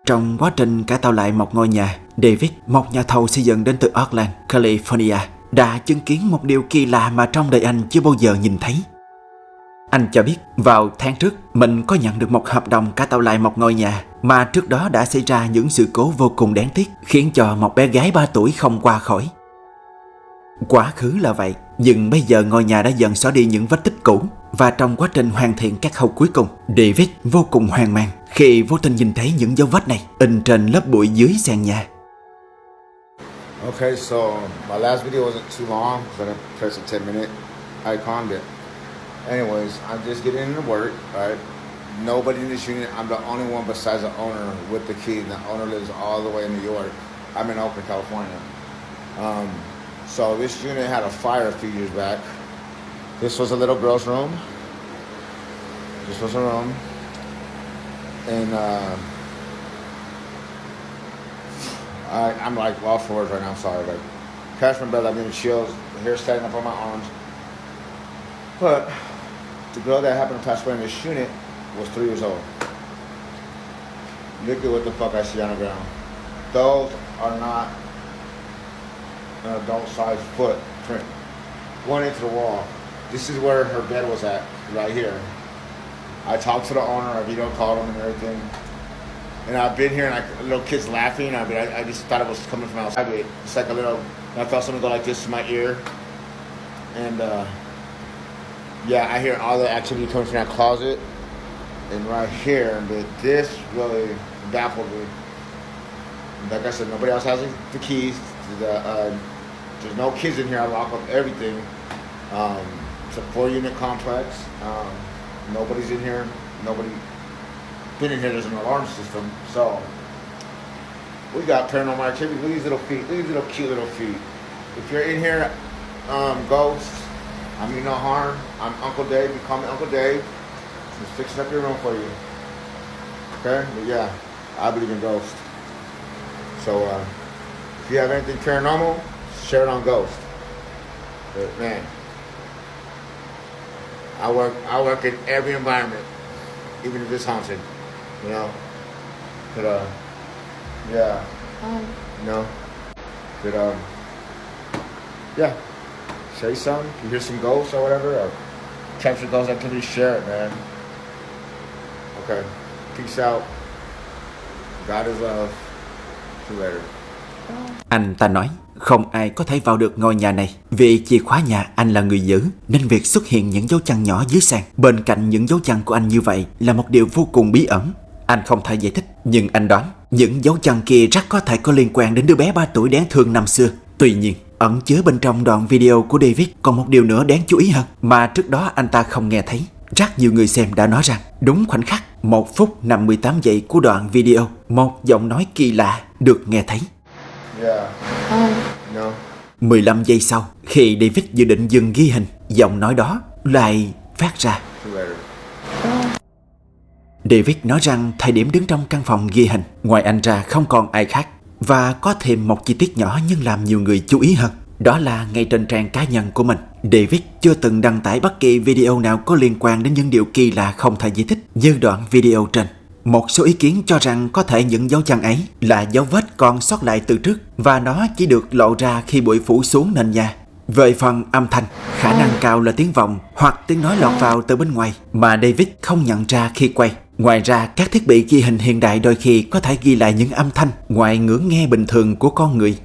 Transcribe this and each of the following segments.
Trong quá trình cải tạo lại một ngôi nhà, David, một nhà thầu xây dựng đến từ Oakland, California, đã chứng kiến một điều kỳ lạ mà trong đời anh chưa bao giờ nhìn thấy. Anh cho biết vào tháng trước mình có nhận được một hợp đồng cải tạo lại một ngôi nhà mà trước đó đã xảy ra những sự cố vô cùng đáng tiếc, khiến cho một bé gái 3 tuổi không qua khỏi. Quá khứ là vậy, nhưng bây giờ ngôi nhà đã dần xóa đi những vết tích cũ, và trong quá trình hoàn thiện các khâu cuối cùng, David vô cùng hoang mang khi vô tình nhìn thấy những dấu vết này in trên lớp bụi dưới sàn nhà. Okay, so my last video wasn't too long because I pressed a 10-minute icon. But anyways, I'm just getting into work, right? Nobody in this unit. I'm the only one besides the owner with the key. The owner lives all the way in New York. I'm in Oakland, California. So this unit had a fire a few years back. This was a little girl's room. This was a room. And I'm like lost for words right now, I'm sorry. Like, catch my breath, I'm getting chills, the hair standing up on my arms. But the girl that happened to pass away in this unit was 3 years old. Look at what the fuck I see on the ground. Those are not an adult-sized footprint. Going into the wall. This is where her bed was at, right here. I talked to the owner, I video called him and everything. And I've been here and little kids laughing. I just thought it was coming from outside. It's like a little, I felt something go like this to my ear. And yeah, I hear all the activity coming from that closet. And right here, but this really baffled me. Like I said, nobody else has the keys. There's no kids in here. I lock up everything. It's a 4-unit complex. Nobody's in here. Nobody been in here. There's an alarm system. So we got paranormal activity. Look at these little feet. Look at these little cute little feet. If you're in here, ghost, I mean no harm. I'm Uncle Dave. You call me Uncle Dave. Just fixing up your room for you. Okay? But yeah, I believe in ghosts. So if you have anything paranormal, share it on Ghost. But man, I work in every environment, even if it's haunted, you know. But yeah, you know. But yeah, say something. If you hear some ghosts or whatever, or capture ghost activity, share it, man. Okay, peace out. God is love. See you later. Anh ta nói không ai có thể vào được ngôi nhà này vì chìa khóa nhà anh là người giữ, nên việc xuất hiện những dấu chân nhỏ dưới sàn bên cạnh những dấu chân của anh như vậy là một điều vô cùng bí ẩn. Anh không thể giải thích, nhưng anh đoán những dấu chân kia rất có thể có liên quan đến đứa bé 3 tuổi đáng thương năm xưa. Tuy nhiên, ẩn chứa bên trong đoạn video của David còn một điều nữa đáng chú ý hơn mà trước đó anh ta không nghe thấy. Rất nhiều người xem đã nói rằng đúng khoảnh khắc 1 phút 58 giây của đoạn video, một giọng nói kỳ lạ được nghe thấy. Yeah. No. 15 giây sau, khi David dự định dừng ghi hình, giọng nói đó lại phát ra. David nói rằng thời điểm đứng trong căn phòng ghi hình, ngoài anh ra không còn ai khác. Và có thêm một chi tiết nhỏ nhưng làm nhiều người chú ý hơn. Đó là ngay trên trang cá nhân của mình, David chưa từng đăng tải bất kỳ video nào có liên quan đến những điều kỳ lạ không thể giải thích như đoạn video trên. Một số ý kiến cho rằng có thể những dấu chân ấy là dấu vết còn sót lại từ trước và nó chỉ được lộ ra khi bụi phủ xuống nền nhà. Về phần âm thanh, khả năng cao là tiếng vọng hoặc tiếng nói lọt vào từ bên ngoài mà David không nhận ra khi quay. Ngoài ra, các thiết bị ghi hình hiện đại đôi khi có thể ghi lại những âm thanh ngoài ngưỡng nghe bình thường của con người.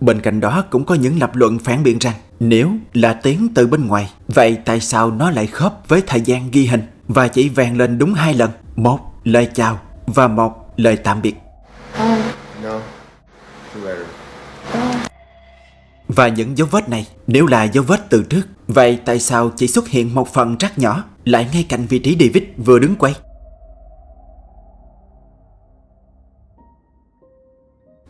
Bên cạnh đó cũng có những lập luận phản biện rằng nếu là tiếng từ bên ngoài, vậy tại sao nó lại khớp với thời gian ghi hình và chỉ vang lên đúng 2 lần, một lời chào và một lời tạm biệt. No. Và những dấu vết này nếu là dấu vết từ trước, vậy tại sao chỉ xuất hiện một phần rất nhỏ lại ngay cạnh vị trí David vừa đứng quay?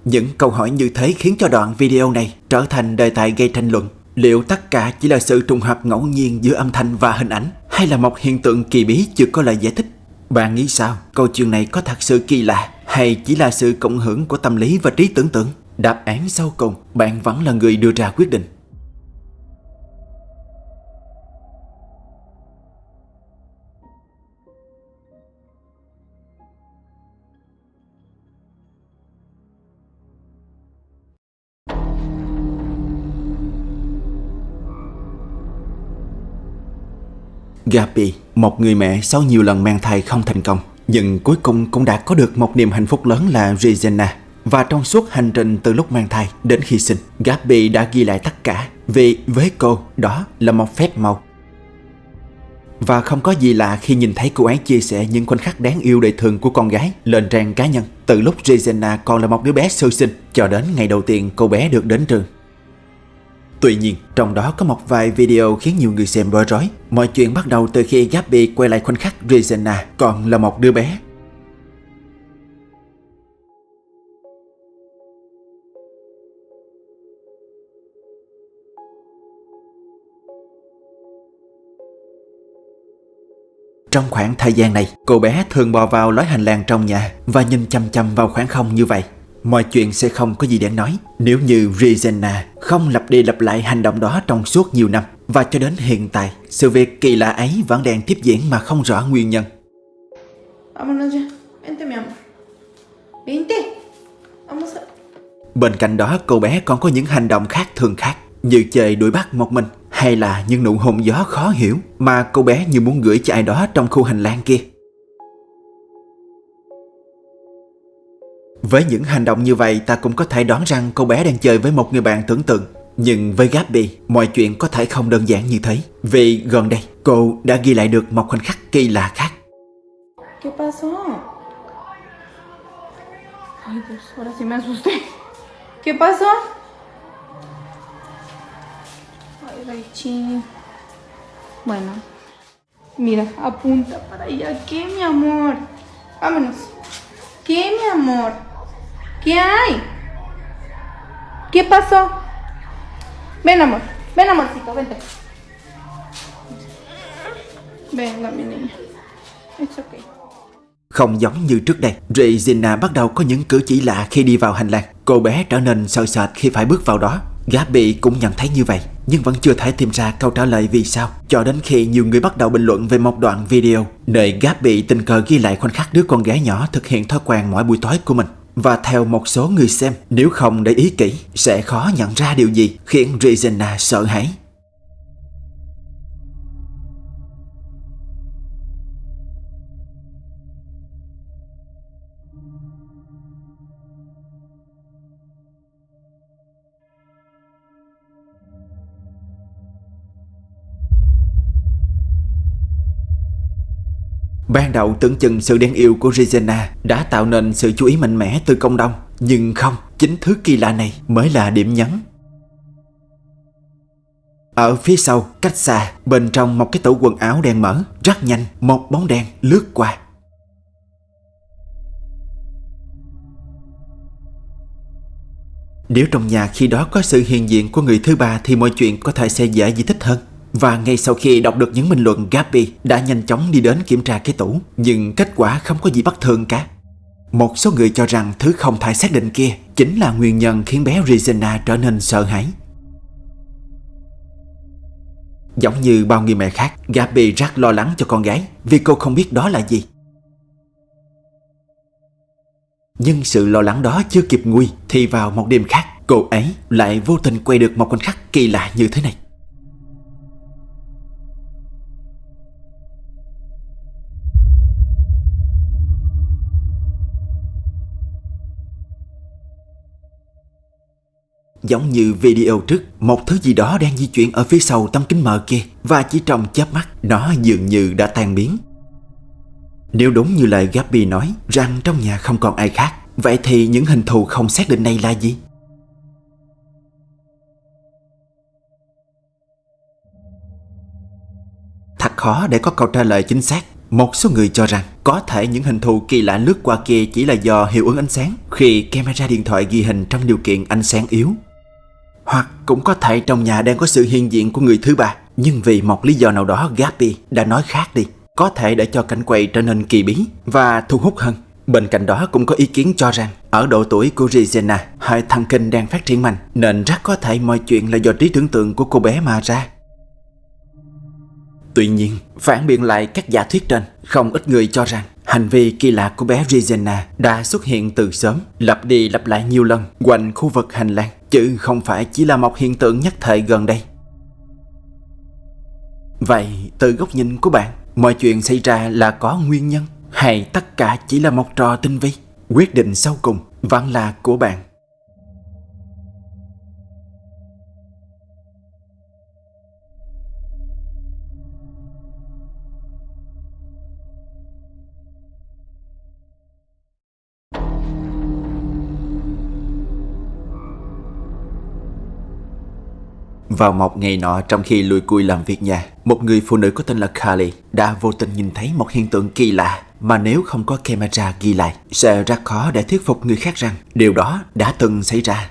Những câu hỏi như thế khiến cho đoạn video này trở thành đề tài gây tranh luận. Liệu tất cả chỉ là sự trùng hợp ngẫu nhiên giữa âm thanh và hình ảnh, hay là một hiện tượng kỳ bí chưa có lời giải thích? Bạn nghĩ sao? Câu chuyện này có thật sự kỳ lạ hay chỉ là sự cộng hưởng của tâm lý và trí tưởng tượng? Đáp án sau cùng, bạn vẫn là người đưa ra quyết định. Gabi, một người mẹ sau nhiều lần mang thai không thành công, nhưng cuối cùng cũng đã có được một niềm hạnh phúc lớn là Regina. Và trong suốt hành trình từ lúc mang thai đến khi sinh, Gabi đã ghi lại tất cả, vì với cô đó là một phép màu. Và không có gì lạ khi nhìn thấy cô ấy chia sẻ những khoảnh khắc đáng yêu đời thường của con gái lên trang cá nhân, từ lúc Regina còn là một đứa bé sơ sinh cho đến ngày đầu tiên cô bé được đến trường. Tuy nhiên, trong đó có một vài video khiến nhiều người xem bối rối. Mọi chuyện bắt đầu từ khi Gabi quay lại khoảnh khắc Regina còn là một đứa bé. Trong khoảng thời gian này, cô bé thường bò vào lối hành lang trong nhà và nhìn chăm chăm vào khoảng không như vậy. Mọi chuyện sẽ không có gì đáng nói nếu như Regina không lặp đi lặp lại hành động đó trong suốt nhiều năm. Và cho đến hiện tại, sự việc kỳ lạ ấy vẫn đang tiếp diễn mà không rõ nguyên nhân. Vámonos ya. Vente, mi amor. Vente. Vamos a... Bên cạnh đó, cô bé còn có những hành động khác thường khác, như chơi đuổi bắt một mình, hay là những nụ hôn gió khó hiểu mà cô bé như muốn gửi cho ai đó trong khu hành lang kia. Với những hành động như vậy, ta cũng có thể đoán rằng cô bé đang chơi với một người bạn tưởng tượng. Nhưng với Gabi, mọi chuyện có thể không đơn giản như thế, vì gần đây cô đã ghi lại được một khoảnh khắc kỳ lạ khác. ¿Qué pasó? Ay, Dios, ahora sí me asusté. ¿Qué pasó? Ay, Raichi. Bueno, mira, apunta para allá. ¿Qué, mi amor? Vámonos. ¿Qué, mi amor? ¿Qué hay? ¿Qué pasó? Ven, amorcito, vente. Venga, mi niña. It's okay. Không giống như trước đây, Regina bắt đầu có những cử chỉ lạ khi đi vào hành lang. Cô bé trở nên sợ sệt khi phải bước vào đó. Gabi cũng nhận thấy như vậy, nhưng vẫn chưa thể tìm ra câu trả lời vì sao, cho đến khi nhiều người bắt đầu bình luận về một đoạn video nơi Gabi tình cờ ghi lại khoảnh khắc đứa con gái nhỏ thực hiện thói quen mỗi buổi tối của mình. Và theo một số người xem, nếu không để ý kỹ, sẽ khó nhận ra điều gì khiến Regina sợ hãi. Ban đầu tưởng chừng sự đáng yêu của Regina đã tạo nên sự chú ý mạnh mẽ từ cộng đồng. Nhưng không, chính thứ kỳ lạ này mới là điểm nhấn. Ở phía sau, cách xa, bên trong một cái tủ quần áo đang mở, rất nhanh, một bóng đen lướt qua. Nếu trong nhà khi đó có sự hiện diện của người thứ ba thì mọi chuyện có thể sẽ dễ giải thích hơn. Và ngay sau khi đọc được những bình luận, Gabi đã nhanh chóng đi đến kiểm tra cái tủ, nhưng kết quả không có gì bất thường cả. Một số người cho rằng thứ không thể xác định kia chính là nguyên nhân khiến bé Regina trở nên sợ hãi. Giống như bao người mẹ khác, Gabi rất lo lắng cho con gái vì cô không biết đó là gì. Nhưng sự lo lắng đó chưa kịp nguôi thì vào một đêm khác, cô ấy lại vô tình quay được một khoảnh khắc kỳ lạ như thế này. Giống như video trước, một thứ gì đó đang di chuyển ở phía sau tấm kính mờ kia, và chỉ trong chớp mắt, nó dường như đã tan biến. Nếu đúng như lời Gabi nói rằng trong nhà không còn ai khác, vậy thì những hình thù không xác định này là gì? Thật khó để có câu trả lời chính xác. Một số người cho rằng có thể những hình thù kỳ lạ lướt qua kia chỉ là do hiệu ứng ánh sáng khi camera điện thoại ghi hình trong điều kiện ánh sáng yếu. Hoặc cũng có thể trong nhà đang có sự hiện diện của người thứ ba, nhưng vì một lý do nào đó Gabi đã nói khác đi, có thể để cho cảnh quay trở nên kỳ bí và thu hút hơn. Bên cạnh đó cũng có ý kiến cho rằng ở độ tuổi của Regina, hệ thần kinh đang phát triển mạnh nên rất có thể mọi chuyện là do trí tưởng tượng của cô bé mà ra. Tuy nhiên, phản biện lại các giả thuyết trên, không ít người cho rằng hành vi kỳ lạ của bé Regina đã xuất hiện từ sớm, lặp đi lặp lại nhiều lần quanh khu vực hành lang, chứ không phải chỉ là một hiện tượng nhất thời gần đây. Vậy từ góc nhìn của bạn, mọi chuyện xảy ra là có nguyên nhân hay tất cả chỉ là một trò tinh vi? Quyết định sau cùng vẫn là của bạn. Vào một ngày nọ, trong khi lùi cui làm việc nhà, một người phụ nữ có tên là Carly đã vô tình nhìn thấy một hiện tượng kỳ lạ mà nếu không có camera ghi lại, sẽ rất khó để thuyết phục người khác rằng điều đó đã từng xảy ra.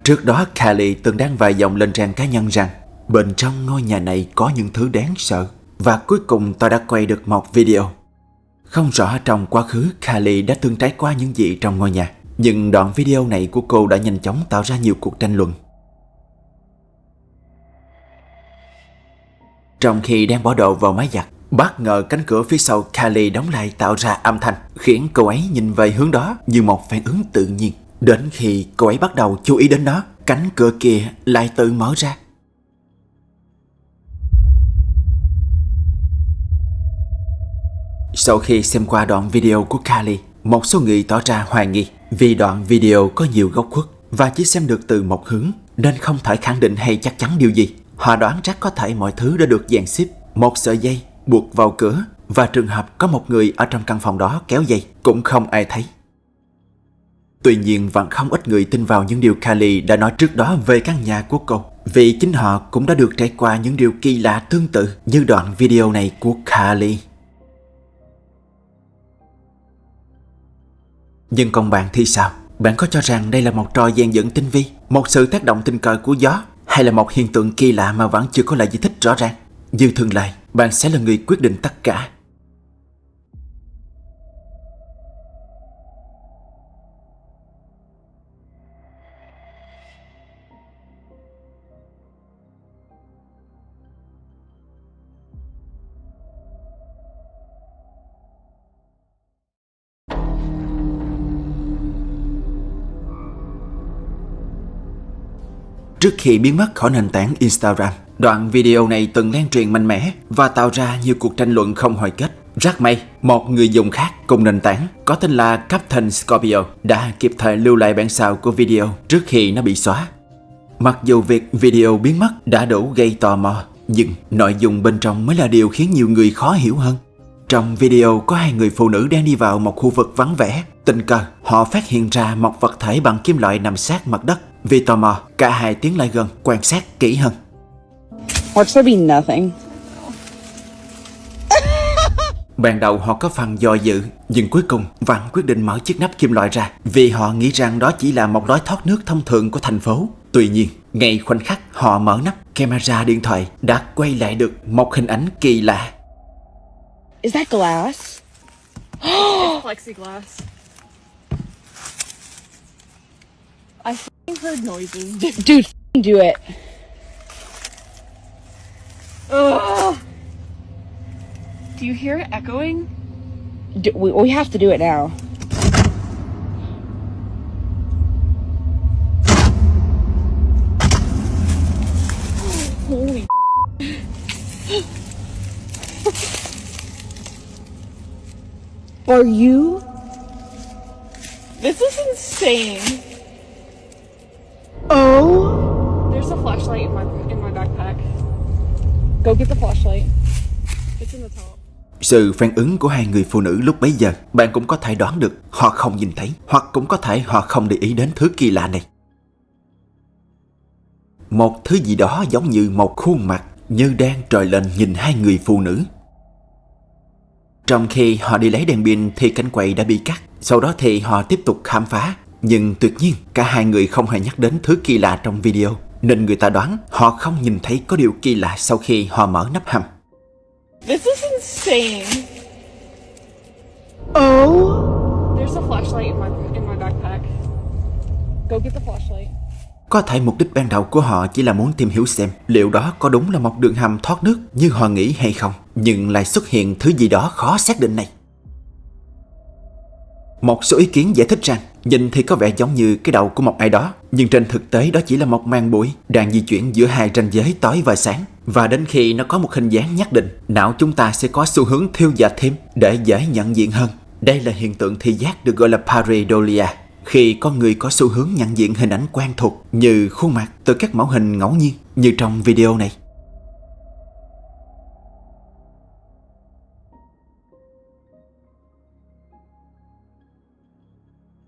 Trước đó, Carly từng đăng vài dòng lên trang cá nhân rằng bên trong ngôi nhà này có những thứ đáng sợ. Và cuối cùng tôi đã quay được một video. Không rõ trong quá khứ Carly đã từng trải qua những gì trong ngôi nhà, nhưng đoạn video này của cô đã nhanh chóng tạo ra nhiều cuộc tranh luận. Trong khi đang bỏ đồ vào máy giặt, bất ngờ cánh cửa phía sau Carly đóng lại tạo ra âm thanh, khiến cô ấy nhìn về hướng đó như một phản ứng tự nhiên. Đến khi cô ấy bắt đầu chú ý đến nó, cánh cửa kia lại tự mở ra. Sau khi xem qua đoạn video của Carly, một số người tỏ ra hoài nghi vì đoạn video có nhiều góc khuất và chỉ xem được từ một hướng nên không thể khẳng định hay chắc chắn điều gì. Họ đoán chắc có thể mọi thứ đã được dàn xếp, một sợi dây buộc vào cửa và trường hợp có một người ở trong căn phòng đó kéo dây cũng không ai thấy. Tuy nhiên vẫn không ít người tin vào những điều Carly đã nói trước đó về căn nhà của cô, vì chính họ cũng đã được trải qua những điều kỳ lạ tương tự như đoạn video này của Carly. Nhưng còn bạn thì sao? Bạn có cho rằng đây là một trò gian dựng tinh vi, một sự tác động tình cờ của gió, hay là một hiện tượng kỳ lạ mà vẫn chưa có lời giải thích rõ ràng? Như thường lệ, bạn sẽ là người quyết định tất cả. Trước khi biến mất khỏi nền tảng Instagram, đoạn video này từng lan truyền mạnh mẽ và tạo ra nhiều cuộc tranh luận không hồi kết. Rất may, một người dùng khác cùng nền tảng có tên là Captain Scorpio đã kịp thời lưu lại bản sao của video trước khi nó bị xóa. Mặc dù việc video biến mất đã đủ gây tò mò, nhưng nội dung bên trong mới là điều khiến nhiều người khó hiểu hơn. Trong video có hai người phụ nữ đang đi vào một khu vực vắng vẻ. Tình cờ, họ phát hiện ra một vật thể bằng kim loại nằm sát mặt đất. Vì tò mò, cả hai tiến lại gần quan sát kỹ hơn. Watch there be nothing. Ban đầu họ có phần do dự, nhưng cuối cùng vẫn quyết định mở chiếc nắp kim loại ra vì họ nghĩ rằng đó chỉ là một lối thoát nước thông thường của thành phố. Tuy nhiên, ngay khoảnh khắc họ mở nắp, camera điện thoại đã quay lại được một hình ảnh kỳ lạ. Is that glass? It's plexiglass. I f***ing heard noises. Dude, do it. Ugh. Do you hear it echoing? We have to do it now. Holy Are you? This is insane. Oh. There's a flashlight in my backpack. Go get the flashlight. It's in the top. Sự phản ứng của hai người phụ nữ lúc bấy giờ, bạn cũng có thể đoán được họ không nhìn thấy, hoặc cũng có thể họ không để ý đến thứ kỳ lạ này. Một thứ gì đó giống như một khuôn mặt như đang trồi lên nhìn hai người phụ nữ. Trong khi họ đi lấy đèn pin thì cánh quay đã bị cắt. Sau đó thì họ tiếp tục khám phá. Nhưng tuyệt nhiên cả hai người không hề nhắc đến thứ kỳ lạ trong video, nên người ta đoán họ không nhìn thấy có điều kỳ lạ sau khi họ mở nắp hầm. This is insane. Oh. There's a flashlight in my backpack. Go get the flashlight. Có thể mục đích ban đầu của họ chỉ là muốn tìm hiểu xem liệu đó có đúng là một đường hầm thoát nước như họ nghĩ hay không, nhưng lại xuất hiện thứ gì đó khó xác định này. Một số ý kiến giải thích rằng nhìn thì có vẻ giống như cái đầu của một ai đó, nhưng trên thực tế đó chỉ là một màn bụi đang di chuyển giữa hai ranh giới tối và sáng, và đến khi nó có một hình dáng nhất định, não chúng ta sẽ có xu hướng thiêu dệt thêm để dễ nhận diện hơn. Đây là hiện tượng thị giác được gọi là pareidolia, khi con người có xu hướng nhận diện hình ảnh quen thuộc như khuôn mặt từ các mẫu hình ngẫu nhiên như trong video này.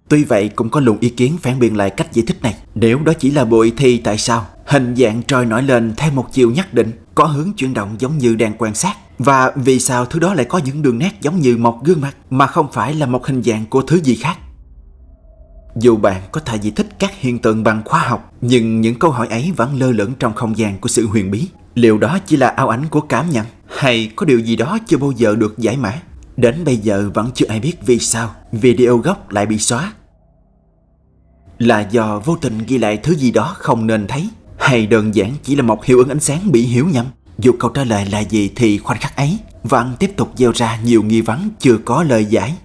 Tuy vậy cũng có luồng ý kiến phản biện lại cách giải thích này. Nếu đó chỉ là bụi thì tại sao hình dạng trôi nổi lên theo một chiều nhất định, có hướng chuyển động giống như đang quan sát? Và vì sao thứ đó lại có những đường nét giống như một gương mặt mà không phải là một hình dạng của thứ gì khác? Dù bạn có thể giải thích các hiện tượng bằng khoa học, nhưng những câu hỏi ấy vẫn lơ lửng trong không gian của sự huyền bí. Liệu đó chỉ là ảo ảnh của cảm nhận, hay có điều gì đó chưa bao giờ được giải mã? Đến bây giờ vẫn chưa ai biết vì sao video gốc lại bị xóa. Là do vô tình ghi lại thứ gì đó không nên thấy, hay đơn giản chỉ là một hiệu ứng ánh sáng bị hiểu nhầm? Dù câu trả lời là gì thì khoảnh khắc ấy vẫn tiếp tục gieo ra nhiều nghi vấn chưa có lời giải.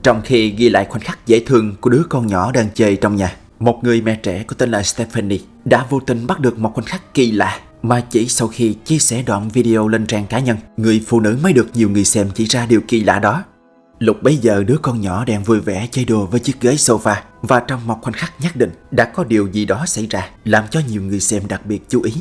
Trong khi ghi lại khoảnh khắc dễ thương của đứa con nhỏ đang chơi trong nhà, một người mẹ trẻ có tên là Stephanie đã vô tình bắt được một khoảnh khắc kỳ lạ mà chỉ sau khi chia sẻ đoạn video lên trang cá nhân, người phụ nữ mới được nhiều người xem chỉ ra điều kỳ lạ đó. Lúc bấy giờ đứa con nhỏ đang vui vẻ chơi đùa với chiếc ghế sofa, và trong một khoảnh khắc nhất định đã có điều gì đó xảy ra làm cho nhiều người xem đặc biệt chú ý.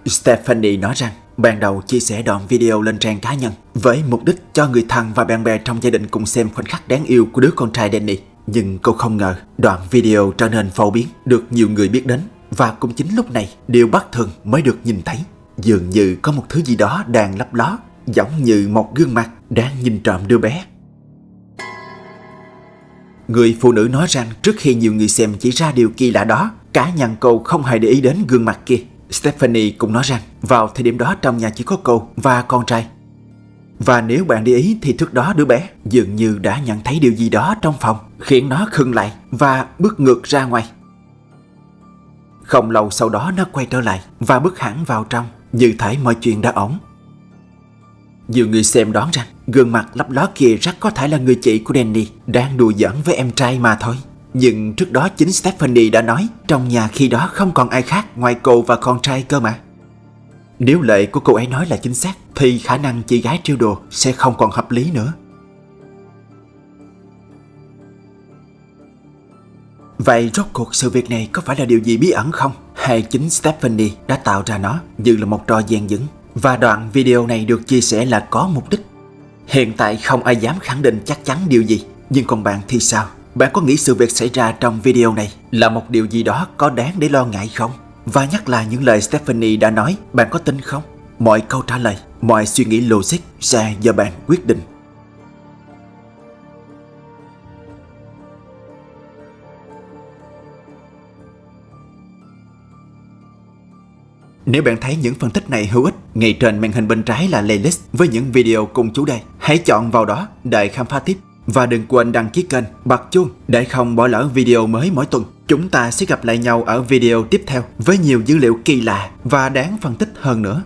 Stephanie nói rằng ban đầu chia sẻ đoạn video lên trang cá nhân với mục đích cho người thân và bạn bè trong gia đình cùng xem khoảnh khắc đáng yêu của đứa con trai Danny. Nhưng cô không ngờ đoạn video trở nên phổ biến, được nhiều người biết đến. Và cũng chính lúc này, điều bất thường mới được nhìn thấy. Dường như có một thứ gì đó đang lấp ló, giống như một gương mặt đang nhìn trộm đứa bé. Người phụ nữ nói rằng trước khi nhiều người xem chỉ ra điều kỳ lạ đó, cá nhân cô không hề để ý đến gương mặt kia. Stephanie cũng nói rằng vào thời điểm đó trong nhà chỉ có cô và con trai. Và nếu bạn để ý thì trước đó đứa bé dường như đã nhận thấy điều gì đó trong phòng, khiến nó khựng lại và bước ngược ra ngoài. Không lâu sau đó nó quay trở lại và bước hẳn vào trong, như thể mọi chuyện đã ổn. Nhiều người xem đoán rằng gương mặt lấp ló kia rất có thể là người chị của Danny đang đùa giỡn với em trai mà thôi. Nhưng trước đó chính Stephanie đã nói trong nhà khi đó không còn ai khác ngoài cô và con trai cơ mà. Nếu lời của cô ấy nói là chính xác thì khả năng chị gái trêu đùa sẽ không còn hợp lý nữa. Vậy rốt cuộc sự việc này có phải là điều gì bí ẩn không? Hay chính Stephanie đã tạo ra nó như là một trò gian dứng? Và đoạn video này được chia sẻ là có mục đích. Hiện tại không ai dám khẳng định chắc chắn điều gì. Nhưng còn bạn thì sao? Bạn có nghĩ sự việc xảy ra trong video này là một điều gì đó có đáng để lo ngại không? Và nhắc lại những lời Stephanie đã nói, bạn có tin không? Mọi câu trả lời, mọi suy nghĩ logic sẽ do bạn quyết định. Nếu bạn thấy những phân tích này hữu ích, ngay trên màn hình bên trái là playlist với những video cùng chủ đề. Hãy chọn vào đó để khám phá tiếp. Và đừng quên đăng ký kênh, bật chuông để không bỏ lỡ video mới mỗi tuần. Chúng ta sẽ gặp lại nhau ở video tiếp theo với nhiều dữ liệu kỳ lạ và đáng phân tích hơn nữa.